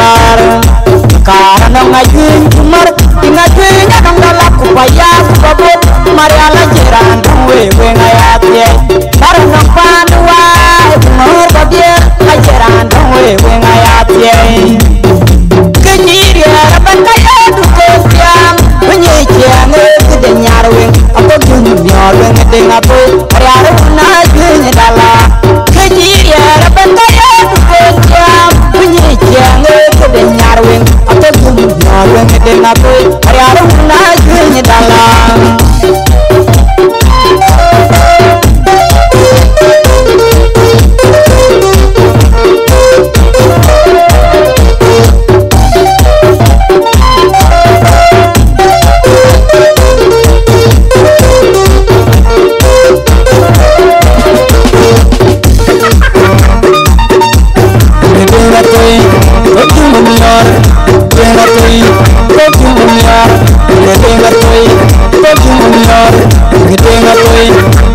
miar karena ngajuin cumar ngajuin yang dalam kupaya kubabut mariala jiran wewe ngayatye karena panua ngor bagian ajaran wewe ngayatye kenyir raban kaya dukun tiang penyikian kedenyarwing apa dunyar ngedeng apa mariala ngajuin dala kenyir raban kaya dukun tiang penyikian kedenyarwing apa dunyar ngedeng apa mariala ngajuin dala Gede ngatoy